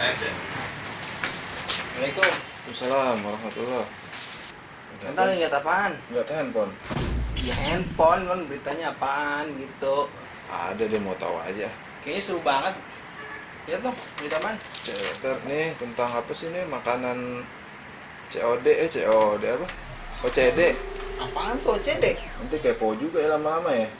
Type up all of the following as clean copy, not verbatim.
Assalamualaikum. Waalaikumsalam warahmatullah. Entar lihat apaan? Lihat handphone. Ya handphone kan, beritanya apaan gitu. Ada deh, mau tahu aja. Kayaknya seru banget. Lihat dong, berita apaan? Ntar nih tentang apa sih nih, makanan COD apa? OCD. Apaan tuh CD? Nanti kepo juga ya lama-lama ya.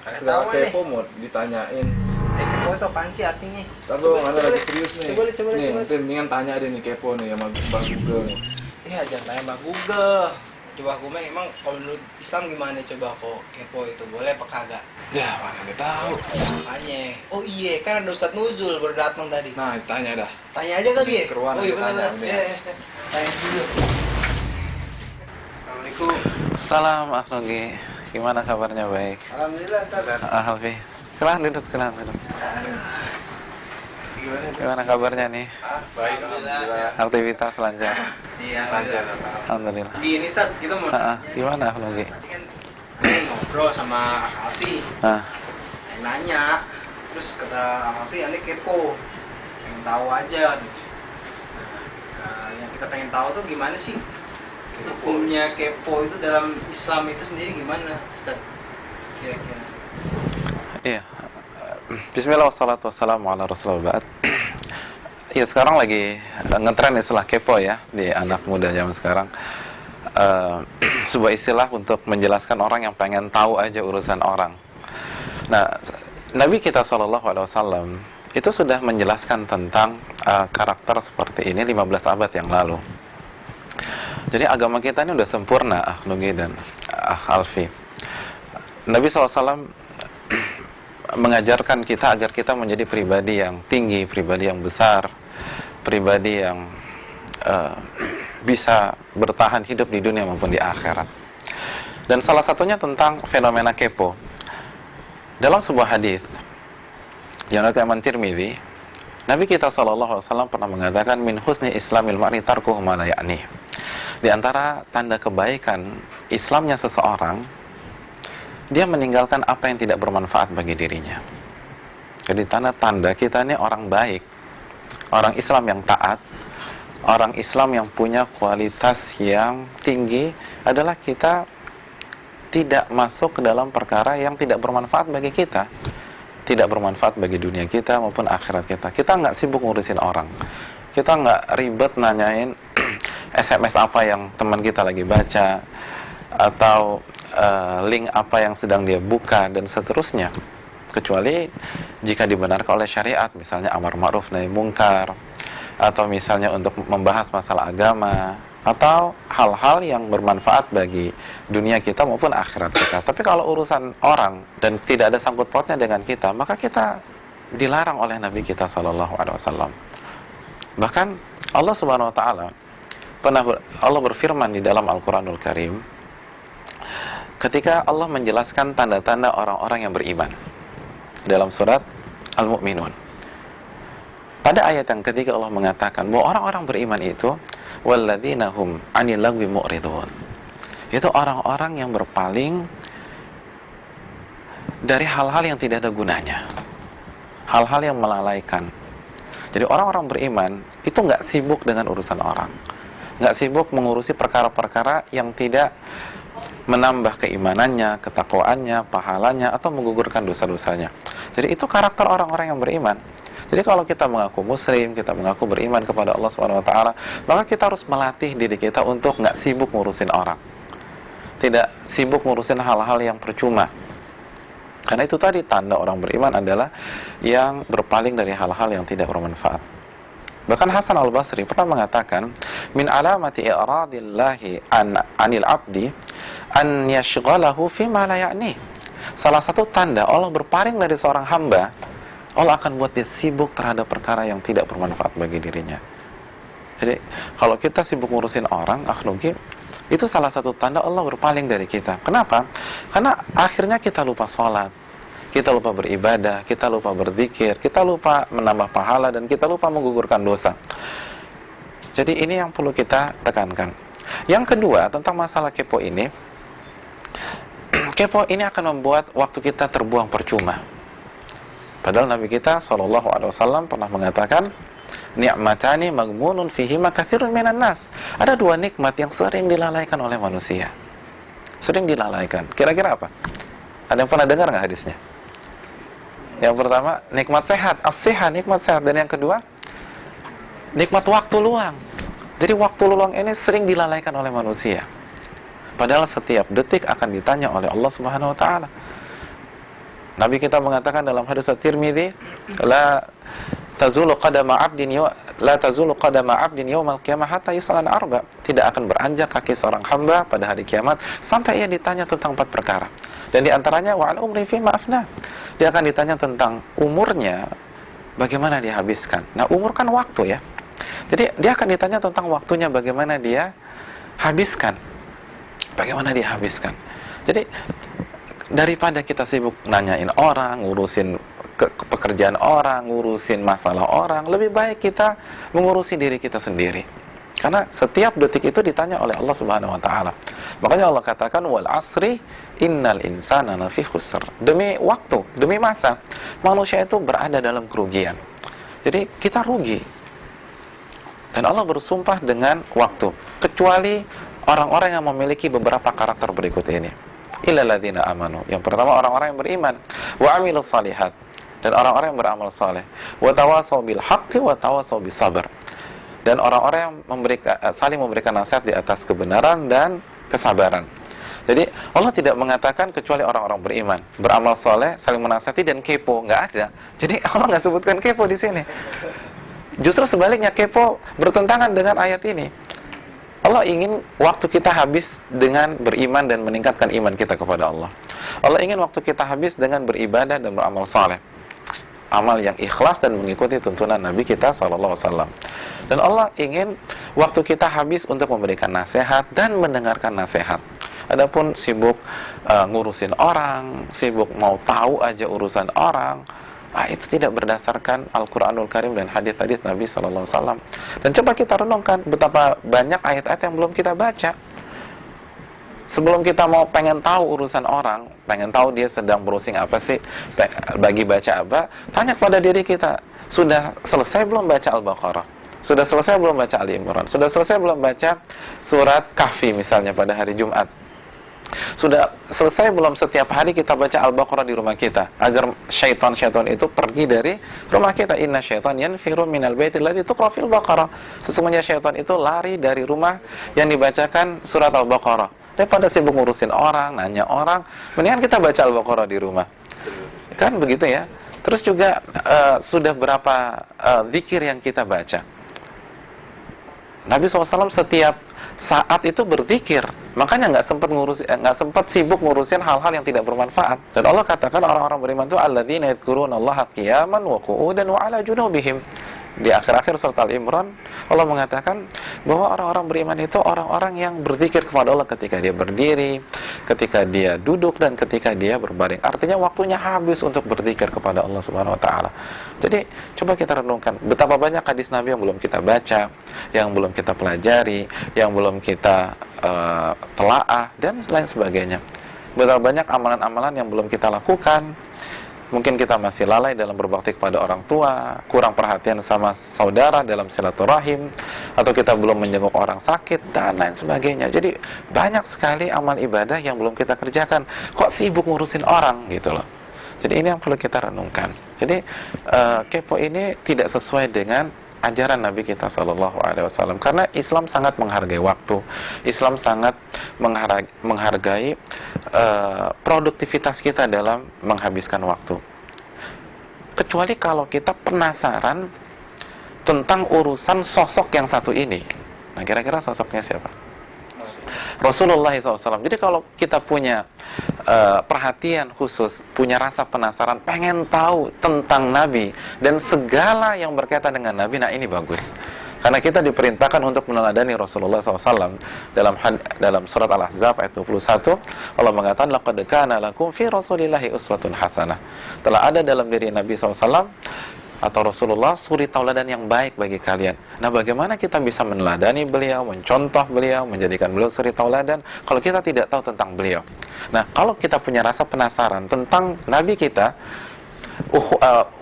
Kagak Segala tahu kepo mau ditanyain. Kepo itu apaan sih artinya? Tapi mana lagi serius nih. Coba. Nih, nanti mendingan tanya deh nih kepo nih sama Bang Google nih. Jangan tanya sama Google. Coba aku emang kalau menurut Islam gimana, coba kok kepo itu boleh apa kagak? Ya, mana dia tahu. Makanya. Oh iya, kan ada Ustadz Nuzul baru datang tadi. Nah, ditanya dah. Tanya aja kali ya? Keruan oh iya aja tanya, benar. udah. Tanya dulu. Assalamualaikum. Salam Aknogi, gimana kabarnya? Baik. Alhamdulillah, Ustaz. Alfi, silahkan duduk. Gimana kabarnya nih? Baik, Alhamdulillah. Aktivitas lancar? Iya, lancar. Alhamdulillah. Gini, Ustaz, kita mau Gimana Aknogi? tadi kan ngobrol sama Alfi, nanya, terus kata Alfi, aneh kepo, pengen tahu aja. Nah, yang kita pengen tahu tuh gimana sih hukumnya kepo itu dalam Islam itu sendiri gimana, Ustaz? Kira-kira. Iya. Bismillah wassalatu wassalamu ala rasulillah. Iya, sekarang lagi ngetren istilah kepo ya di anak muda zaman sekarang. Sebuah istilah untuk menjelaskan orang yang pengen tahu aja urusan orang. Nah, Nabi kita SAW itu sudah menjelaskan tentang karakter seperti ini 15 abad yang lalu. Jadi agama kita ini udah sempurna, Nugi dan Alfi. Nabi SAW mengajarkan kita agar kita menjadi pribadi yang tinggi, pribadi yang besar, pribadi yang bisa bertahan hidup di dunia maupun di akhirat. Dan salah satunya tentang fenomena kepo. Dalam sebuah hadis yang diriwayatkan Imam Tirmidzi, Nabi kita SAW pernah mengatakan min husni islamil mar'i tarkuhu ma la ya'ni. Di antara tanda kebaikan Islamnya seseorang, dia meninggalkan apa yang tidak bermanfaat bagi dirinya. Jadi tanda-tanda kita ini orang baik, orang Islam yang taat, orang Islam yang punya kualitas yang tinggi adalah kita tidak masuk ke dalam perkara yang tidak bermanfaat bagi kita, tidak bermanfaat bagi dunia kita maupun akhirat kita. Kita nggak sibuk ngurusin orang, kita nggak ribet nanyain SMS apa yang teman kita lagi baca, atau link apa yang sedang dia buka, dan seterusnya, kecuali jika dibenarkan oleh syariat, misalnya amar ma'ruf nahi mungkar, atau misalnya untuk membahas masalah agama, atau hal-hal yang bermanfaat bagi dunia kita maupun akhirat kita. Tapi kalau urusan orang dan tidak ada sangkut pautnya dengan kita, maka kita dilarang oleh Nabi kita SAW. Bahkan Allah Subhanahu Wa Taala Allah berfirman di dalam Al-Quranul Karim, ketika Allah menjelaskan tanda-tanda orang-orang yang beriman dalam surat Al-Mu'minun. Pada ayat yang ketiga Allah mengatakan bahwa orang-orang beriman itu walladzina hum 'anil lagwi mu'ridun. Itu orang-orang yang berpaling dari hal-hal yang tidak ada gunanya, hal-hal yang melalaikan. Jadi orang-orang beriman itu nggak sibuk dengan urusan orang, nggak sibuk mengurusi perkara-perkara yang tidak menambah keimanannya, ketakwaannya, pahalanya, atau menggugurkan dosa-dosanya. Jadi itu karakter orang-orang yang beriman. Jadi kalau kita mengaku muslim, kita mengaku beriman kepada Allah Subhanahu Wa Taala, maka kita harus melatih diri kita untuk nggak sibuk ngurusin orang, tidak sibuk ngurusin hal-hal yang percuma. Karena itu tadi tanda orang beriman adalah yang berpaling dari hal-hal yang tidak bermanfaat. Bahkan Hasan Al-Basri pernah mengatakan, min alamati i'radillahi anil abdi an yashghalahu fima la ya'ni. Salah satu tanda Allah berpaling dari seorang hamba, Allah akan buat dia sibuk terhadap perkara yang tidak bermanfaat bagi dirinya. Jadi kalau kita sibuk ngurusin orang, akhluki, itu salah satu tanda Allah berpaling dari kita. Kenapa? Karena akhirnya kita lupa sholat, kita lupa beribadah, kita lupa berzikir, kita lupa menambah pahala, dan kita lupa menggugurkan dosa. Jadi ini yang perlu kita tekankan. Yang kedua, tentang masalah kepo ini, kepo ini akan membuat waktu kita terbuang percuma. Padahal Nabi kita SAW pernah mengatakan, ni'matani maghmunun fihima katsirun minan nas. Ada dua nikmat yang sering dilalaikan oleh manusia. Sering dilalaikan. Kira-kira apa? Ada yang pernah dengar nggak hadisnya? Yang pertama, nikmat sehat, as-siha, nikmat sehat. Dan yang kedua, nikmat waktu luang. Jadi waktu luang ini sering dilalaikan oleh manusia. Padahal setiap detik akan ditanya oleh Allah Subhanahu wa taala. Nabi kita mengatakan dalam hadis At-Tirmidzi, la tazulu qadama 'abdin yaumal qiyamah hatta yus'ala arba. Tidak akan beranjak kaki seorang hamba pada hari kiamat sampai ia ditanya tentang 4 perkara. Dan diantaranya wa'al umri fi ma'afna. Dia akan ditanya tentang umurnya, bagaimana dia habiskan. Nah, umur kan waktu ya. Jadi dia akan ditanya tentang waktunya, bagaimana dia habiskan. Bagaimana dia habiskan. Jadi daripada kita sibuk nanyain orang, ngurusin pekerjaan orang, ngurusin masalah orang, lebih baik kita mengurusi diri kita sendiri. Karena setiap detik itu ditanya oleh Allah Subhanahu wa taala. Makanya Allah katakan wal asri innal insana lafi khusr. Demi waktu, demi masa, manusia itu berada dalam kerugian. Jadi kita rugi. Dan Allah bersumpah dengan waktu, kecuali orang-orang yang memiliki beberapa karakter berikut ini. Illal ladzina amanu. Yang pertama orang-orang yang beriman, wa amilus shalihat, dan orang-orang yang beramal saleh, wa tawassaw bil haqqi wa tawassaw bis sabr. Dan orang-orang yang saling memberikan nasihat di atas kebenaran dan kesabaran. Jadi Allah tidak mengatakan kecuali orang-orang beriman, beramal soleh, saling menasihati dan kepo, nggak ada. Jadi Allah nggak sebutkan kepo di sini. Justru sebaliknya, kepo bertentangan dengan ayat ini. Allah ingin waktu kita habis dengan beriman dan meningkatkan iman kita kepada Allah. Allah ingin waktu kita habis dengan beribadah dan beramal saleh, amal yang ikhlas dan mengikuti tuntunan Nabi kita SAW. Dan Allah ingin waktu kita habis untuk memberikan nasihat dan mendengarkan nasihat. Adapun sibuk ngurusin orang, sibuk mau tahu aja urusan orang, itu tidak berdasarkan Al-Quranul Karim dan hadis-hadis Nabi SAW. Dan coba kita renungkan betapa banyak ayat-ayat yang belum kita baca. Sebelum kita mau pengen tahu urusan orang, pengen tahu dia sedang browsing apa sih, bagi baca apa, tanya kepada diri kita, sudah selesai belum baca Al-Baqarah? Sudah selesai belum baca Ali Imran? Sudah selesai belum baca surat Kahfi misalnya pada hari Jumat? Sudah selesai belum setiap hari kita baca Al-Baqarah di rumah kita, agar syaitan-syaitan itu pergi dari rumah kita? Inna syaitan yanfiru minal baitil ladzi tuqra fil Baqarah. Sesungguhnya syaitan itu lari dari rumah yang dibacakan surat Al-Baqarah. Daripada sibuk ngurusin orang, nanya orang, mendingan kita baca Al-Baqarah di rumah. Kan begitu ya. Terus juga sudah berapa zikir yang kita baca. Nabi SAW setiap saat itu berzikir, makanya nggak sempat sibuk ngurusin hal-hal yang tidak bermanfaat. Dan Allah katakan orang-orang beriman itu alladzina yadhkurunallaha qiyaman wa qu'udan wa 'ala junubihim. Di akhir-akhir surat Al-Imran Allah mengatakan bahwa orang-orang beriman itu orang-orang yang berzikir kepada Allah ketika dia berdiri, ketika dia duduk, dan ketika dia berbaring. Artinya waktunya habis untuk berzikir kepada Allah Subhanahu wa taala. Jadi coba kita renungkan betapa banyak hadis Nabi yang belum kita baca, yang belum kita pelajari, yang belum kita telaah dan lain sebagainya. Betapa banyak amalan-amalan yang belum kita lakukan. Mungkin kita masih lalai dalam berbakti kepada orang tua, kurang perhatian sama saudara dalam silaturahim, atau kita belum menjenguk orang sakit, dan lain sebagainya. Jadi banyak sekali amal ibadah yang belum kita kerjakan. Kok sibuk ngurusin orang gitu loh. Jadi ini yang perlu kita renungkan. Jadi kepo ini tidak sesuai dengan ajaran Nabi kita SAW. Karena Islam sangat menghargai waktu. Islam sangat menghargai produktivitas kita dalam menghabiskan waktu. Kecuali kalau kita penasaran tentang urusan sosok yang satu ini. Nah, kira-kira sosoknya siapa? Rasulullah SAW. Jadi kalau kita punya perhatian khusus, punya rasa penasaran, pengen tahu tentang Nabi dan segala yang berkaitan dengan Nabi, nah ini bagus. Karena kita diperintahkan untuk meneladani Rasulullah SAW. Dalam surat Al-Ahzab ayat 21, Allah mengatakan, laqad kana lakum fi Rasulillahi uswatun hasanah. Telah ada dalam diri Nabi SAW atau Rasulullah suri tauladan yang baik bagi kalian. Nah, bagaimana kita bisa meneladani beliau, mencontoh beliau, menjadikan beliau suri tauladan kalau kita tidak tahu tentang beliau? Nah, kalau kita punya rasa penasaran tentang Nabi kita,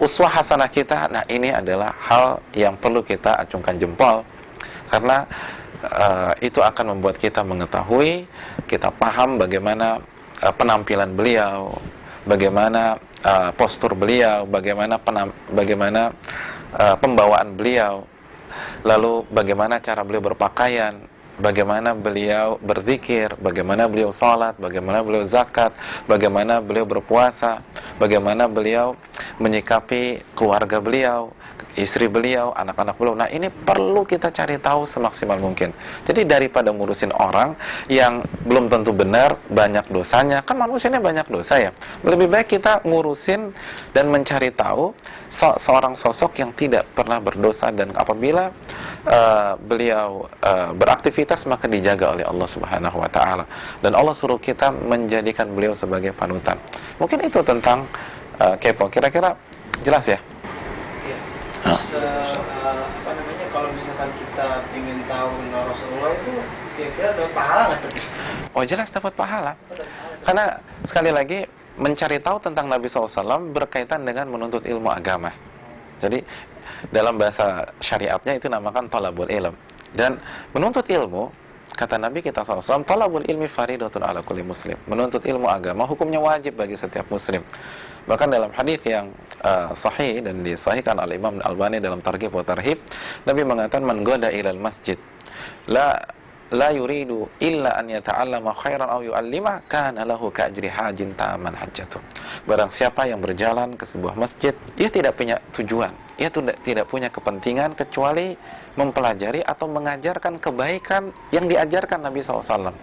uswah hasanah kita. Nah, ini adalah hal yang perlu kita acungkan jempol, karena itu akan membuat kita mengetahui, kita paham bagaimana penampilan beliau, bagaimana postur beliau, bagaimana pembawaan beliau, lalu bagaimana cara beliau berpakaian, bagaimana beliau berzikir, bagaimana beliau salat, bagaimana beliau zakat, bagaimana beliau berpuasa, bagaimana beliau menyikapi keluarga beliau, istri beliau, anak-anak beliau. Nah, ini perlu kita cari tahu semaksimal mungkin. Jadi daripada ngurusin orang yang belum tentu benar, banyak dosanya, kan manusia ini banyak dosa ya. Lebih baik kita ngurusin dan mencari tahu seorang sosok yang tidak pernah berdosa, dan apabila beliau beraktivitas maka dijaga oleh Allah Subhanahu wa taala, dan Allah suruh kita menjadikan beliau sebagai panutan. Mungkin itu tentang kepo. Kira-kira jelas ya? Iya. Terus, apa namanya, kalau misalkan kita ingin tahu tentang Rasulullah itu kira-kira dapat pahala nggak, Ustaz? Oh, jelas dapat pahala. Oh, dapat pahala. Karena sekali lagi mencari tahu tentang Nabi SAW berkaitan dengan menuntut ilmu agama. Jadi dalam bahasa syariatnya itu namakan talabul ilm. Dan menuntut ilmu, kata Nabi kita SAW, talabul ilmi faridatun ala kulli muslim. Menuntut ilmu agama hukumnya wajib bagi setiap muslim. Bahkan dalam hadis yang sahih dan disahihkan oleh Imam Al-Albani dalam Targhib wa Tarhib, Nabi mengatakan, man ghada ilal masjid la yuridu illa an yata'allama khairan aw yu'allima kana lahu ka'ajri hajin ta'aman hajjatuh. Barang siapa yang berjalan ke sebuah masjid, ia tidak punya tujuan, ia tidak punya kepentingan kecuali mempelajari atau mengajarkan kebaikan yang diajarkan Nabi SAW,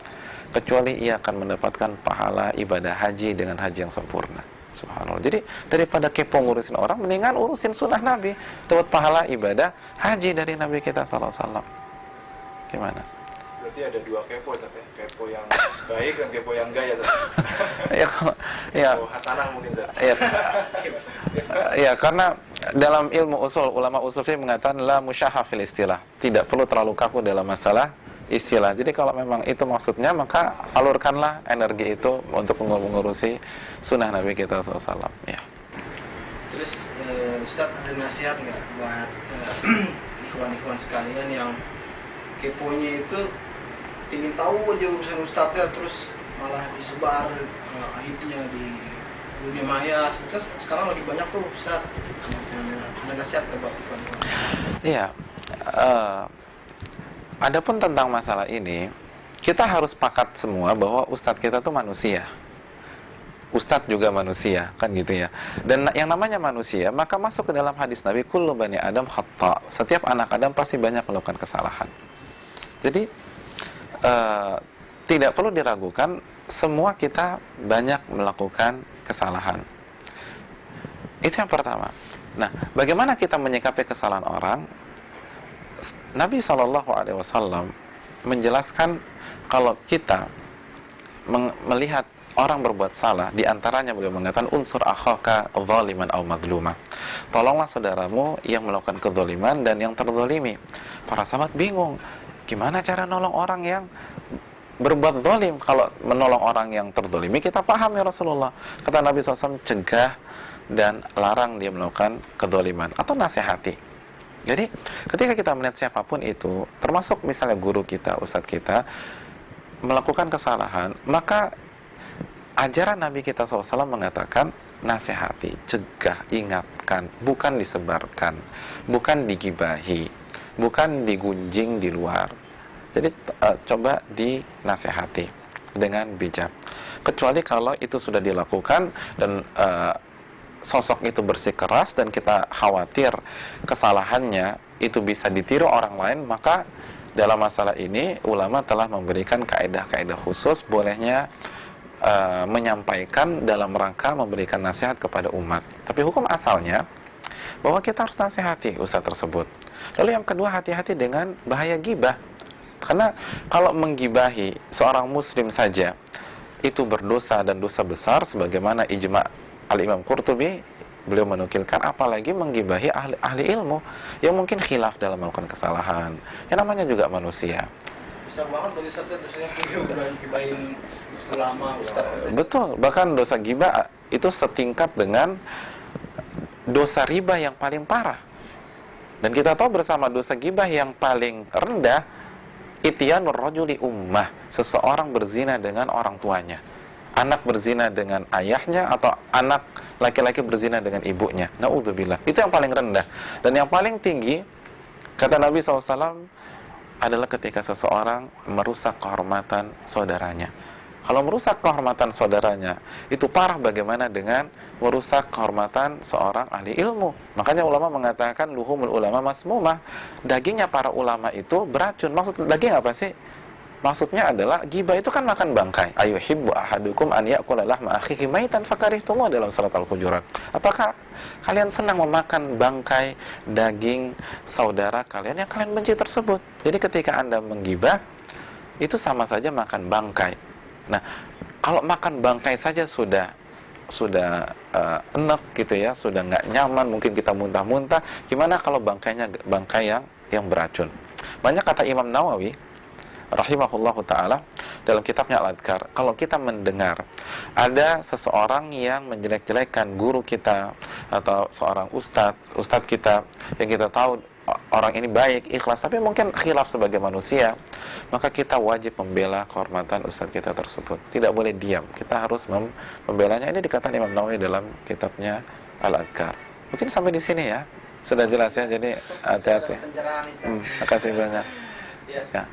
kecuali ia akan mendapatkan pahala ibadah haji dengan haji yang sempurna. Subhanallah. Jadi daripada kepo ngurusin orang, mendingan urusin sunnah Nabi, dapat pahala ibadah haji dari Nabi kita SAW. Gimana? Berarti ada dua kepo, Ustaz ya? Kepo yang baik dan kepo yang enggak ya, Ustaz? Ya, Kepo hasanah mungkin, Ustaz? ya, karena dalam ilmu usul, ulama usul fiqh mengatakan la musyahah fil istilah, tidak perlu terlalu kaku dalam masalah istilah. Jadi kalau memang itu maksudnya, maka salurkanlah energi itu untuk mengurusi sunnah Nabi kita SAW. Ya. Terus Ustadz ada nasihat nggak buat ikhwan-ikhwan sekalian yang keponya itu ingin tahu aja urusan Ustadznya, terus malah disebar aibnya di dunia maya. Sebetulnya sekarang lagi banyak tuh Ustadz. Ada nasihat buat ikhwan-ikhwan? Iya. Adapun tentang masalah ini, kita harus sepakat semua bahwa Ustadz kita tuh manusia. Ustadz juga manusia, kan gitu ya. Dan yang namanya manusia, maka masuk ke dalam hadis Nabi, kullu bani Adam khata'. Setiap anak Adam pasti banyak melakukan kesalahan. Jadi tidak perlu diragukan, semua kita banyak melakukan kesalahan. Itu yang pertama. Nah, bagaimana kita menyikapi kesalahan orang? Nabi SAW menjelaskan kalau kita melihat orang berbuat salah, diantaranya beliau mengatakan unsur akhaka zaliman aw madluma. Tolonglah saudaramu yang melakukan kezaliman dan yang terzalimi. Para sahabat bingung, gimana cara nolong orang yang berbuat zalim? Kalau menolong orang yang terzalimi kita paham ya Rasulullah. Kata Nabi SAW, cegah dan larang dia melakukan kezaliman atau nasihati. Jadi ketika kita melihat siapapun itu, termasuk misalnya guru kita, ustadz kita, melakukan kesalahan, maka ajaran Nabi kita SAW mengatakan nasihati, cegah, ingatkan, bukan disebarkan, bukan digibahi, bukan digunjing di luar. Jadi coba dinasihati dengan bijak. Kecuali kalau itu sudah dilakukan dan sosok itu bersikeras dan kita khawatir kesalahannya itu bisa ditiru orang lain, maka dalam masalah ini ulama telah memberikan kaedah-kaedah khusus bolehnya menyampaikan dalam rangka memberikan nasihat kepada umat. Tapi hukum asalnya bahwa kita harus nasihati ustadz tersebut. Lalu yang kedua, hati-hati dengan bahaya gibah. Karena kalau menggibahi seorang muslim saja itu berdosa dan dosa besar, sebagaimana ijma' Al-Imam Qurtubi, beliau menukilkan, apalagi menggibahi ahli ilmu yang mungkin khilaf dalam melakukan kesalahan. Yang namanya juga manusia. Besar banget bagi Ustadz dosanya udah gibahin selama Ustadz. Betul, bahkan dosa gibah itu setingkat dengan dosa riba yang paling parah. Dan kita tahu bersama dosa gibah yang paling rendah, ityanur rajuli ummah, seseorang berzina dengan orang tuanya. Anak berzina dengan ayahnya atau anak laki-laki berzina dengan ibunya. Na'udzubillah. Itu yang paling rendah. Dan yang paling tinggi, kata Nabi SAW, adalah ketika seseorang merusak kehormatan saudaranya. Kalau merusak kehormatan saudaranya, itu parah bagaimana dengan merusak kehormatan seorang ahli ilmu. Makanya ulama mengatakan luhumul ulama masmumah. Dagingnya para ulama itu beracun. Maksud daging apa sih? Maksudnya adalah ghibah itu kan makan bangkai. Ayuhibbu ahadukum an ya'kula lahma akhihi maitan fakarihtumu, dalam surat Al-Hujurat. Apakah kalian senang memakan bangkai daging saudara kalian yang kalian benci tersebut? Jadi ketika Anda menggibah, itu sama saja makan bangkai. Nah, kalau makan bangkai saja sudah enak gitu ya, sudah nggak nyaman, mungkin kita muntah-muntah. Gimana kalau bangkainya bangkai yang beracun? Banyak kata Imam Nawawi rahimahullahu ta'ala dalam kitabnya Al-Adhkar, kalau kita mendengar ada seseorang yang menjelek-jelekkan guru kita atau seorang ustadz kita yang kita tahu orang ini baik, ikhlas, tapi mungkin khilaf sebagai manusia, maka kita wajib membela kehormatan ustadz kita tersebut. Tidak boleh diam, kita harus membelanya. Ini dikatakan Imam Nawawi dalam kitabnya Al-Adhkar. Mungkin sampai di sini ya, sudah jelas ya, jadi hati-hati. Terima kasih banyak ya.